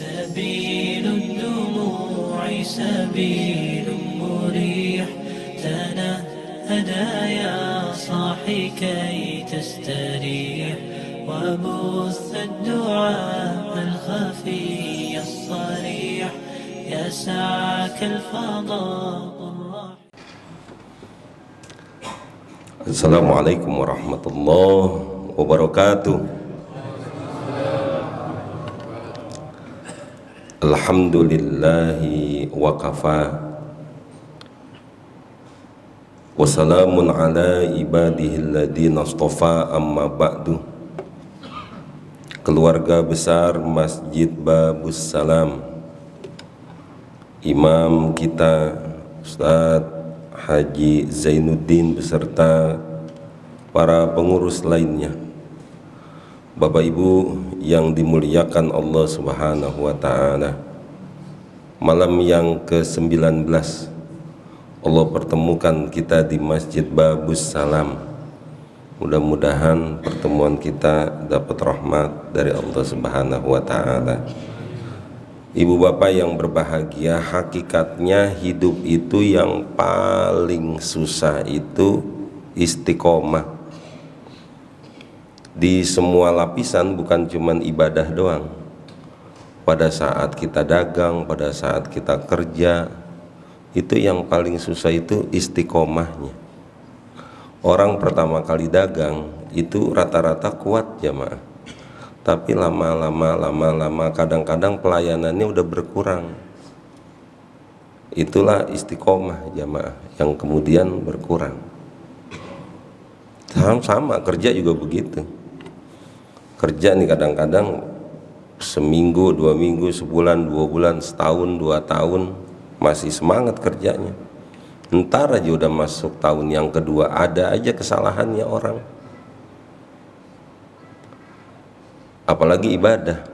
سبيل الدموع سبيل مريح تنهدى يا صاحي كي تستريح وبث الدعاء الخفي الصريح يسعك الفضاء الرحيم. السلام عليكم ورحمة الله وبركاته. Alhamdulillahi wa kafa wa salamun ala ibadihil ladina astafa, amma ba'du. Keluarga besar Masjid Babus Salam, imam kita Ustadz Haji Zainuddin beserta para pengurus lainnya, Bapak Ibu yang dimuliakan Allah Subhanahu wa Ta'ala, malam yang ke-19 Allah pertemukan kita di Masjid Babus Salam. Mudah-mudahan pertemuan kita dapat rahmat dari Allah Subhanahu wa Ta'ala. Ibu bapak yang berbahagia, hakikatnya hidup itu yang paling susah itu istiqomah di semua lapisan, bukan cuman ibadah doang. Pada saat kita dagang, pada saat kita kerja, itu yang paling susah itu istiqomahnya. Orang pertama kali dagang itu rata-rata kuat jamaah, tapi lama-lama kadang-kadang pelayanannya udah berkurang. Itulah istiqomah jamaah yang kemudian berkurang. Sama kerja juga begitu. Kerja nih kadang-kadang seminggu, 2 minggu, sebulan, 2 bulan, setahun, 2 tahun masih semangat kerjanya. Entar aja udah masuk tahun yang kedua, ada aja kesalahannya orang. Apalagi ibadah.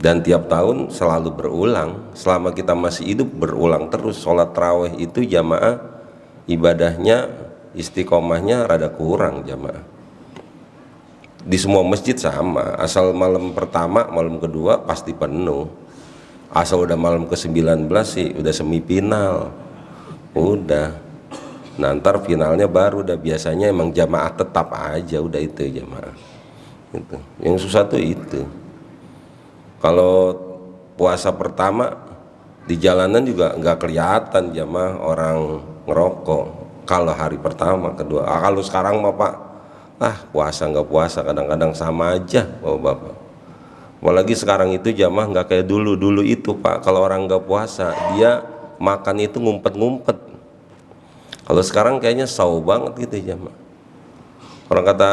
Dan tiap tahun selalu berulang. Selama kita masih hidup berulang terus. Sholat tarawih itu jamaah ibadahnya, istiqomahnya rada kurang jamaah. Di semua masjid sama, asal malam pertama, malam kedua pasti penuh. Asal udah malam ke-19 sih udah semifinal. Udah. Nah, ntar finalnya baru udah, biasanya emang jamaah tetap aja, udah itu jamaah. Gitu. Yang susah tuh itu. Kalau puasa pertama di jalanan juga nggak kelihatan jamaah orang ngerokok. Kalau hari pertama, kedua. Kalau sekarang mah Pak, puasa nggak puasa kadang-kadang sama aja bapak-bapak. Apalagi sekarang itu jamaah nggak kayak dulu itu Pak, kalau orang nggak puasa dia makan itu ngumpet-ngumpet. Kalau sekarang kayaknya saw banget gitu jamaah. Orang kata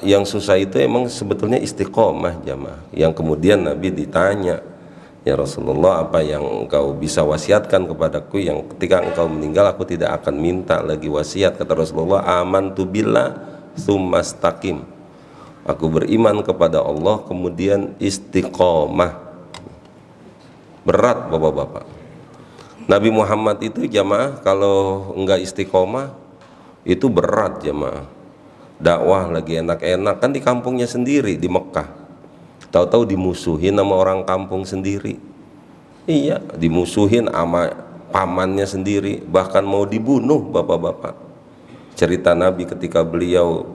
yang susah itu emang sebetulnya istiqomah jamaah. Yang kemudian Nabi ditanya, ya Rasulullah, apa yang engkau bisa wasiatkan kepadaku yang ketika engkau meninggal aku tidak akan minta lagi wasiat. Kata Rasulullah, amantu billah tsumma istaqim. Aku beriman kepada Allah kemudian istiqomah. Berat bapak-bapak. Nabi Muhammad itu jamaah kalau enggak istiqomah itu berat jamaah. Dakwah lagi enak-enak kan di kampungnya sendiri di Mekah. Tahu-tahu dimusuhin sama orang kampung sendiri. Iya, dimusuhin sama pamannya sendiri, bahkan mau dibunuh bapak-bapak. Cerita Nabi ketika beliau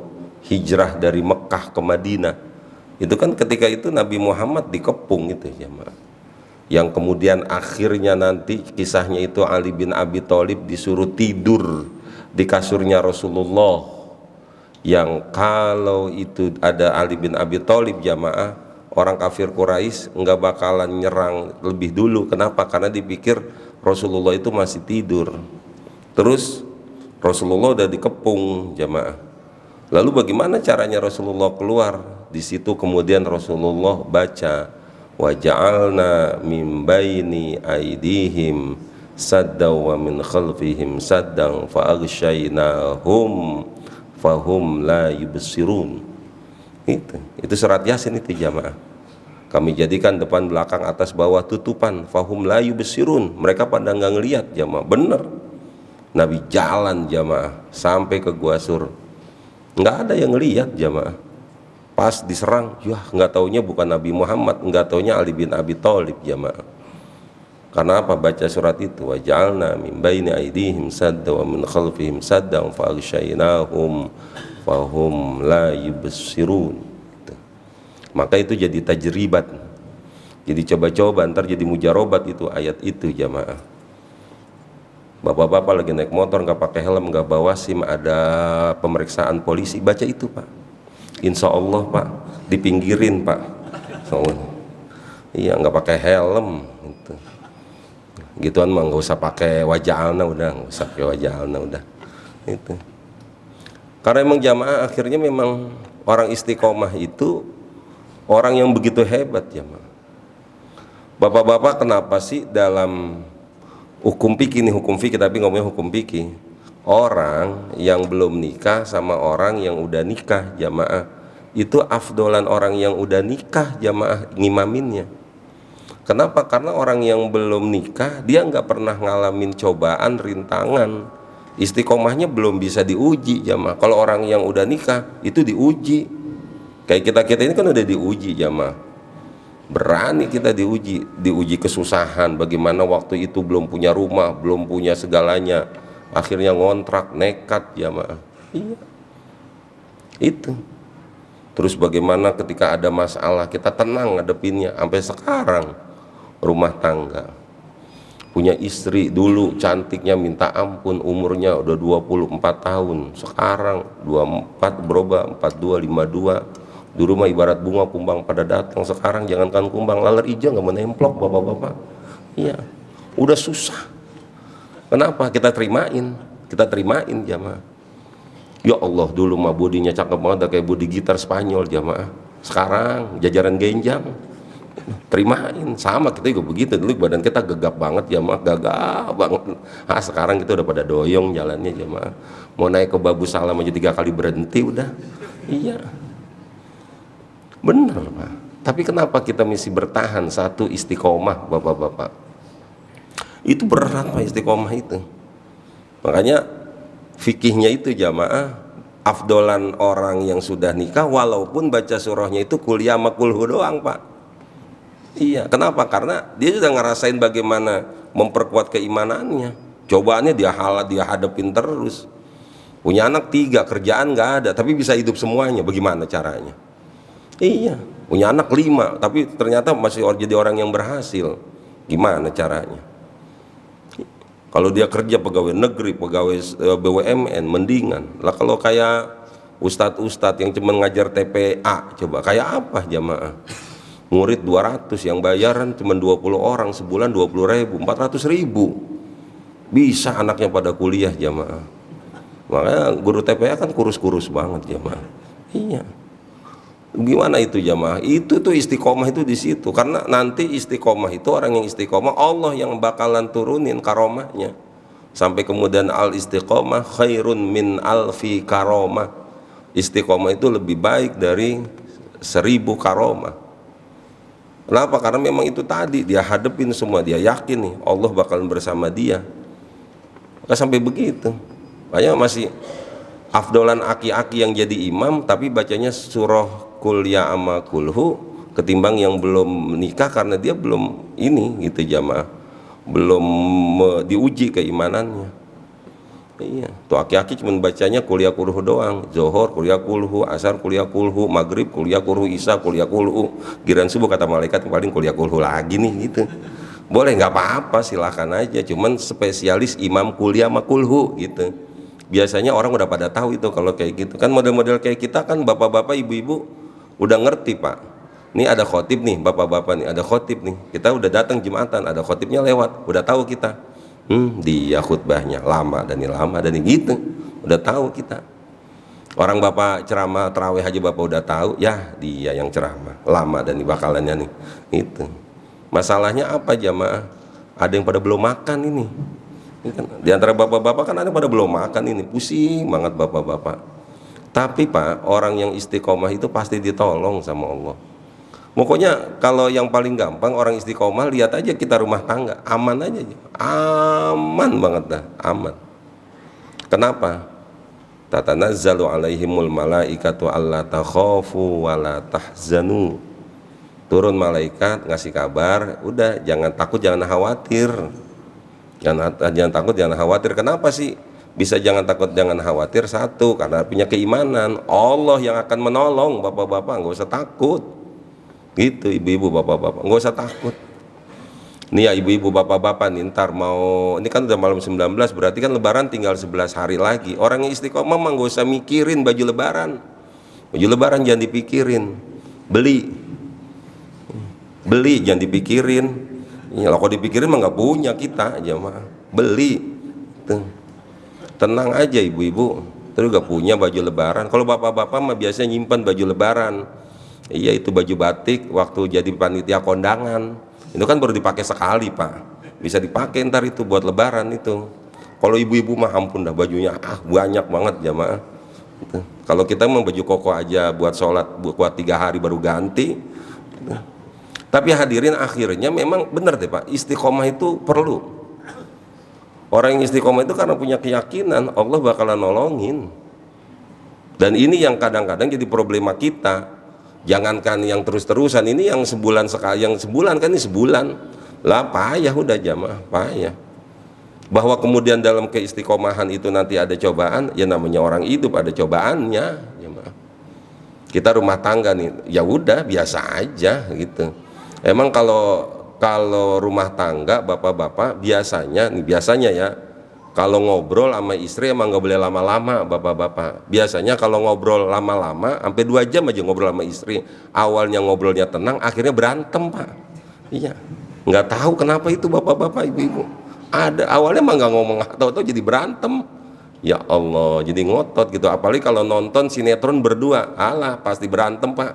hijrah dari Mekah ke Madinah, itu kan ketika itu Nabi Muhammad dikepung itu jemaah. Yang kemudian akhirnya nanti kisahnya itu Ali bin Abi Thalib disuruh tidur di kasurnya Rasulullah. Yang kalau itu ada Ali bin Abi Thalib jamaah, orang kafir Quraisy enggak bakalan nyerang lebih dulu. Kenapa? Karena dipikir Rasulullah itu masih tidur. Terus Rasulullah udah dikepung jamaah. Lalu bagaimana caranya Rasulullah keluar? Di situ kemudian Rasulullah baca, wa ja'alna min baini aidihim saddan wa min khalfihim saddan fa aghshaynahum fahum la yubsirun. Itu surat Yasin itu jamaah. Kami jadikan depan belakang atas bawah tutupan, fahum la yubsirun. Mereka pada nggak ngelihat jamaah. Bener. Nabi jalan jamaah sampai ke Gua Sur, nggak ada yang lihat jamaah. Pas diserang, yah nggak taunya bukan Nabi Muhammad, nggak taunya Ali bin Abi Thalib jamaah. Karena apa? Baca surat itu, waj'alna min baini aydihim sadda wa min khalfihim sadda fa aghshaynahum fahum la yubsirun. Maka itu jadi tajribat, jadi coba-coba, ntar jadi mujarobat itu ayat itu jamaah. Bapak-bapak lagi naik motor nggak pakai helm, nggak bawa SIM, ada pemeriksaan polisi, baca itu Pak. Insya Allah Pak, dipinggirin Pak. Iya, nggak pakai helm gitu. Gituan mah nggak usah pakai waja'alna, udah nggak usah pakai waja'alna, udah itu. Karena emang jamaah akhirnya memang orang istiqomah itu orang yang begitu hebat jamaah. Bapak-bapak kenapa sih dalam hukum fikih, ini hukum fikih tapi ngomongnya hukum fikih, orang yang belum nikah sama orang yang udah nikah jamaah itu afdolan orang yang udah nikah jamaah ngimaminnya. Kenapa? Karena orang yang belum nikah dia nggak pernah ngalamin cobaan, rintangan, istiqomahnya belum bisa diuji jamaah. Kalau orang yang udah nikah itu diuji, kayak kita ini kan udah diuji jamaah, berani kita diuji kesusahan, bagaimana waktu itu belum punya rumah, belum punya segalanya, akhirnya ngontrak, nekat jamaah. Iya, itu. Terus bagaimana ketika ada masalah kita tenang ngadepinnya, sampai sekarang rumah tangga, punya istri dulu cantiknya minta ampun, umurnya udah 24 tahun, sekarang 24 berubah 42 52. Di rumah ibarat bunga kumbang pada datang, sekarang jangankan kumbang, laler hijau nggak mau nemplok bapak-bapak. Iya, udah susah. Kenapa? Kita terimain jamaah. Ya Allah, dulu mah bodinya cakep banget, udah kayak bodi gitar Spanyol jamaah. Sekarang jajaran genjang, terimain. Sama kita juga begitu, dulu badan kita gegap banget jamaah, gagap banget. Sekarang kita udah pada doyong jalannya jamaah. Mau naik ke Babu Salam aja 3 kali berhenti udah. Iya, bener Pak. Tapi kenapa kita mesti bertahan satu istiqomah bapak-bapak? Itu berat Pak, istiqomah itu. Makanya fikihnya itu jamaah, afdolan orang yang sudah nikah walaupun baca surahnya itu kuliah sama kulhu doang Pak. Iya, kenapa? Karena dia sudah ngerasain bagaimana memperkuat keimanannya. Cobaannya dia hadapin terus. Punya anak 3, kerjaan nggak ada, tapi bisa hidup semuanya. Bagaimana caranya? Iya, punya anak 5, tapi ternyata masih jadi orang yang berhasil. Gimana caranya? Kalau dia kerja pegawai negeri, pegawai BUMN, mendingan. Lah kalau kayak ustadz-ustadz yang cuma ngajar TPA, coba kayak apa jamaah? Murid 200, yang bayaran cuma 20 orang, sebulan 20.000, 400.000. Bisa anaknya pada kuliah jamaah. Makanya guru TPA kan kurus-kurus banget jamaah. Iya. Gimana itu jamaah? Itu tuh istiqomah itu di situ. Karena nanti istiqomah itu, orang yang istiqomah Allah yang bakalan turunin karomahnya. Sampai kemudian al istiqomah khairun min alfi karomah. Istiqomah itu lebih baik dari 1000 karomah. Kenapa? Karena memang itu tadi dia hadepin semua, dia yakin nih Allah bakalan bersama dia. Maka sampai begitu. Makanya masih afdolan aki-aki yang jadi imam tapi bacanya surah kuliah ama kulhu ketimbang yang belum nikah, karena dia belum ini gitu jamaah, belum diuji keimanannya. Iya, tuh aki-aki cuma bacanya kuliah kulhu doang, zohor kuliah kulhu, asar kuliah kulhu, maghrib kuliah kulhu, isya kuliah kulhu, giliran subuh kata malaikat paling kuliah kulhu lagi nih gitu. Boleh, nggak apa-apa, silakan aja, cuman spesialis imam kuliah sama kulhu gitu. Biasanya orang udah pada tahu itu kalau kayak gitu kan, model-model kayak kita kan bapak-bapak ibu-ibu udah ngerti Pak. Ini ada khotib nih bapak-bapak nih, ada khotib nih, kita udah datang Jumatan, ada khotibnya lewat, udah tahu kita. Dia khutbahnya lama dan gitu, udah tahu kita. Orang bapak ceramah terawih aja bapak udah tahu, ya dia yang ceramah lama dan bakalannya nih. Itu masalahnya apa jamaah? Ada yang pada belum makan ini. Kan, di antara bapak-bapak kan ada pada belum makan ini, pusing banget bapak-bapak. Tapi Pak, orang yang istiqomah itu pasti ditolong sama Allah. Pokoknya kalau yang paling gampang orang istiqomah, lihat aja kita rumah tangga, aman aja, aman banget dah, aman. Kenapa? tatanazzalu alaihimul malaikatu alla takhafu wa la tahzanu. Turun malaikat ngasih kabar, udah jangan takut, jangan khawatir. Jangan takut, jangan khawatir. Kenapa sih bisa jangan takut, jangan khawatir? Satu, karena punya keimanan Allah yang akan menolong. Bapak-bapak nggak usah takut. Gitu, ibu-ibu, bapak-bapak nggak usah takut. Nih ya ibu-ibu, bapak-bapak nih, ntar mau, ini kan udah malam 19, berarti kan lebaran tinggal 11 hari lagi. Orang yang istiqomah mah nggak usah mikirin baju lebaran. Baju lebaran jangan dipikirin, beli jangan dipikirin. Ya, kalau dipikirin mah nggak punya kita aja mah, beli. Tuh. Tenang aja ibu-ibu, terus gak punya baju lebaran. Kalau bapak-bapak mah biasanya nyimpan baju lebaran. Iya, itu baju batik waktu jadi panitia kondangan. Itu kan baru dipakai sekali pak, bisa dipakai ntar itu buat lebaran itu. Kalau ibu-ibu mah ampun dah, bajunya banyak banget jamaah. Gitu. Kalau kita mah baju koko aja buat sholat buat 3 hari baru ganti. Gitu. Tapi hadirin, akhirnya memang benar deh pak, istiqomah itu perlu. Orang yang istiqomah itu karena punya keyakinan Allah bakalan nolongin. Dan ini yang kadang-kadang jadi problema kita. Jangankan yang terus-terusan, ini yang sebulan sekali, yang sebulan kan ini sebulan lah, payah udah jamaah, payah. Bahwa kemudian dalam keistiqomahan itu nanti ada cobaan, ya namanya orang hidup ada cobaannya jamaah. Kita rumah tangga nih, ya udah biasa aja gitu. Emang kalau rumah tangga bapak-bapak biasanya ya, kalau ngobrol sama istri emang nggak boleh lama-lama bapak-bapak. Biasanya kalau ngobrol lama-lama sampai 2 jam aja ngobrol sama istri, awalnya ngobrolnya tenang, akhirnya berantem pak. Iya, nggak tahu kenapa itu bapak-bapak, ibu-ibu. Ada awalnya emang nggak ngomong, tahu-tahu jadi berantem. Ya Allah, jadi ngotot gitu. Apalagi kalau nonton sinetron berdua, alah pasti berantem pak.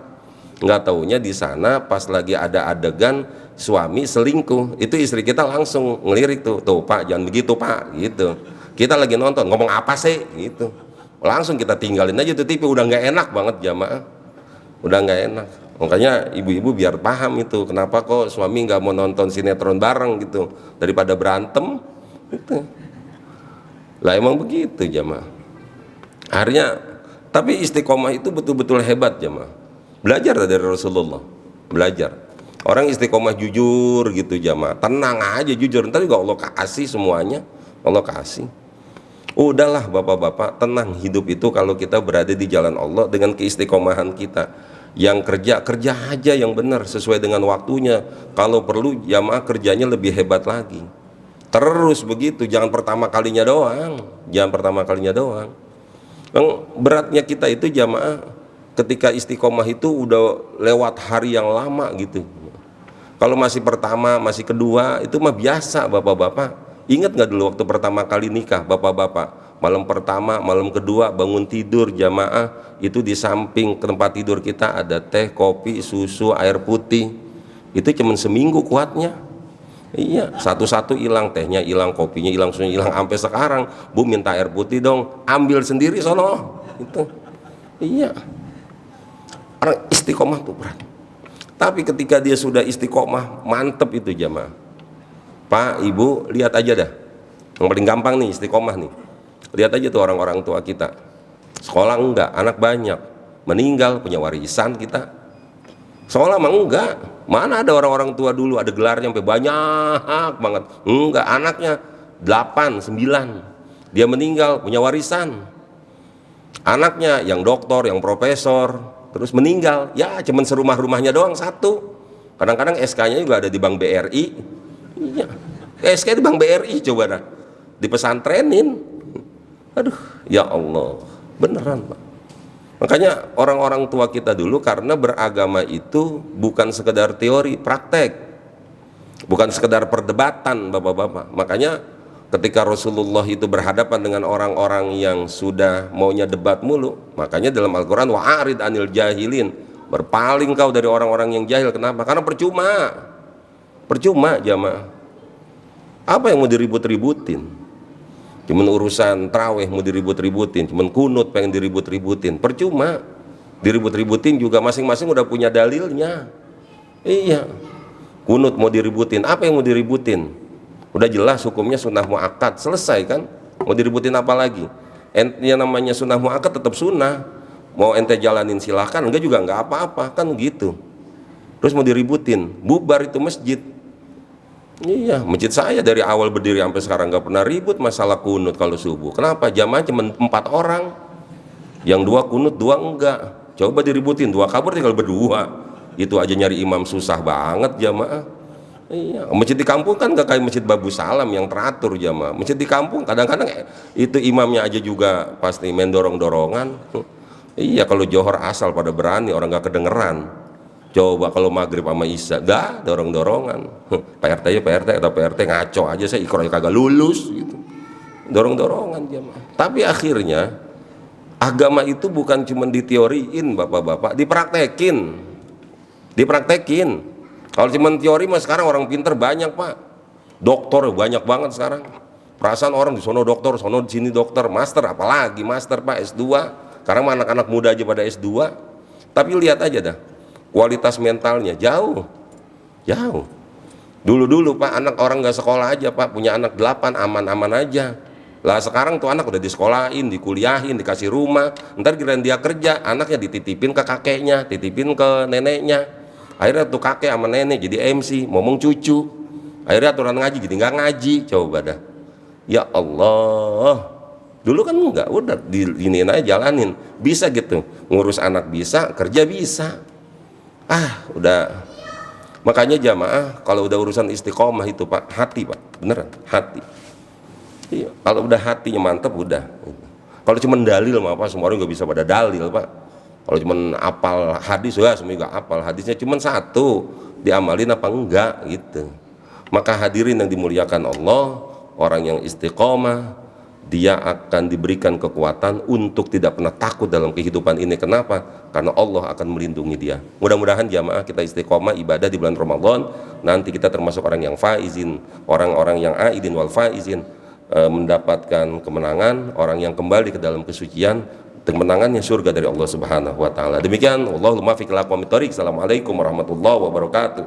Nggak taunya di sana pas lagi ada adegan suami selingkuh, itu istri kita langsung ngelirik tuh pak jangan begitu pak gitu. Kita lagi nonton, ngomong apa sih gitu, langsung kita tinggalin aja tuh TV. Udah nggak enak banget jamaah, udah nggak enak. Makanya ibu-ibu biar paham itu kenapa kok suami nggak mau nonton sinetron bareng gitu daripada berantem gitu. Lah emang begitu jamaah akhirnya. Tapi istiqomah itu betul-betul hebat jamaah. Belajar dari Rasulullah, belajar. Orang istiqomah jujur gitu jamaah, tenang aja jujur, ntar juga Allah kasih semuanya, Allah kasih. Udahlah bapak-bapak, tenang, hidup itu kalau kita berada di jalan Allah dengan keistiqomahan kita. Yang kerja aja yang benar sesuai dengan waktunya. Kalau perlu jamaah kerjanya lebih hebat lagi. Terus begitu, jangan pertama kalinya doang, jangan pertama kalinya doang. Yang beratnya kita itu jamaah ketika istiqomah itu udah lewat hari yang lama gitu. Kalau masih pertama, masih kedua, itu mah biasa bapak-bapak. Ingat nggak dulu waktu pertama kali nikah bapak-bapak? Malam pertama, malam kedua bangun tidur jamaah, itu di samping tempat tidur kita ada teh, kopi, susu, air putih. Itu cuma seminggu kuatnya. Iya, satu-satu hilang, tehnya hilang, kopinya hilang, susunya hilang. Sampai sekarang, Bu minta air putih dong, ambil sendiri sono. Itu. Iya. Orang istiqomah tuh berat. Tapi ketika dia sudah istiqomah, mantep itu jamaah. Pak, Ibu, lihat aja dah. Yang paling gampang nih istiqomah nih. Lihat aja tuh orang-orang tua kita. Sekolah enggak, anak banyak. Meninggal, punya warisan kita. Sekolah mah enggak. Mana ada orang-orang tua dulu ada gelarnya sampai banyak banget. Enggak, anaknya 8, 9. Dia meninggal, punya warisan. Anaknya yang doktor, yang profesor, terus meninggal, ya cuman serumah-rumahnya doang satu. Kadang-kadang SK-nya juga ada di Bank BRI. Iya, SK di Bank BRI coba dah, dipesantrenin. Aduh, ya Allah, beneran Pak. Makanya orang-orang tua kita dulu karena beragama itu bukan sekedar teori, praktek, bukan sekedar perdebatan bapak-bapak. Makanya ketika Rasulullah itu berhadapan dengan orang-orang yang sudah maunya debat mulu, makanya dalam Al-Quran wa'arid anil jahilin, berpaling kau dari orang-orang yang jahil. Kenapa? Karena percuma jamaah. Apa yang mau diribut-ributin? Cuman urusan traweh mau diribut-ributin, cuman kunut pengen diribut-ributin, percuma. Diribut-ributin juga masing-masing udah punya dalilnya. Iya, kunut mau diributin, apa yang mau diributin? Udah jelas hukumnya sunnah muakkad, selesai kan? Mau diributin apa lagi? Yang namanya sunnah muakkad tetap sunnah. Mau ente jalanin silahkan, enggak juga enggak apa-apa, kan gitu. Terus mau diributin, bubar itu masjid. Iya, masjid saya dari awal berdiri sampai sekarang nggak pernah ribut masalah kunut kalau subuh. Kenapa? Jamaah cuma 4 orang, yang 2 kunut, 2 enggak. Coba diributin, 2 kabur tinggal berdua. Itu aja nyari imam susah banget jamaah. Iya, masjid di kampung kan nggak kayak masjid Babu Salam yang teratur jamaah. Masjid di kampung kadang-kadang itu imamnya aja juga pasti main dorong-dorongan. Iya, kalau johor asal pada berani, orang nggak kedengeran. Coba kalau maghrib sama isya, dah dorong-dorongan. PRT ya PRT atau PRT ngaco aja, saya ikrar kagak lulus gitu. Dorong-dorongan jamaah. Tapi akhirnya agama itu bukan cuma diteoriin bapak-bapak, dipraktekin. Dipraktekin. Kalau cuma teori mah sekarang orang pinter banyak pak. Dokter banyak banget sekarang. Perasaan orang di sono dokter, sono di sini dokter, master apalagi master pak, S2. Sekarang anak-anak muda aja pada S2. Tapi lihat aja dah. Kualitas mentalnya jauh. Dulu pak anak orang nggak sekolah aja pak, punya anak 8 aman-aman aja. Lah sekarang tuh anak udah disekolahin, dikuliahin, dikasih rumah. Ntar kirain dia kerja, anaknya dititipin ke kakeknya, titipin ke neneknya. Akhirnya tuh kakek sama nenek jadi MC, ngomong cucu. Akhirnya aturan ngaji jadi nggak ngaji. Coba dah. Ya Allah. Dulu kan enggak, udah diinin aja jalanin. Bisa gitu, ngurus anak bisa, kerja bisa. Udah. Makanya jamaah kalau udah urusan istiqomah itu pak, hati pak, beneran hati. Iya, kalau udah hatinya mantep udah. Kalau cuma dalil mah apa, semua orang nggak bisa pada dalil pak. Kalau cuma apal hadis ya semua nggak apal, hadisnya cuma 1, diamalin apa enggak gitu. Maka hadirin yang dimuliakan Allah, orang yang istiqomah dia akan diberikan kekuatan untuk tidak pernah takut dalam kehidupan ini. Kenapa? Karena Allah akan melindungi dia. Mudah-mudahan jamaah kita istiqomah ibadah di bulan Ramadan, nanti kita termasuk orang yang faizin, orang-orang yang aidin wal faizin, mendapatkan kemenangan, orang yang kembali ke dalam kesucian, kemenangannya surga dari Allah Subhanahu wa taala. Demikian, Allahumma fiq ila aqwamit thoriq. Assalamualaikum warahmatullahi wabarakatuh.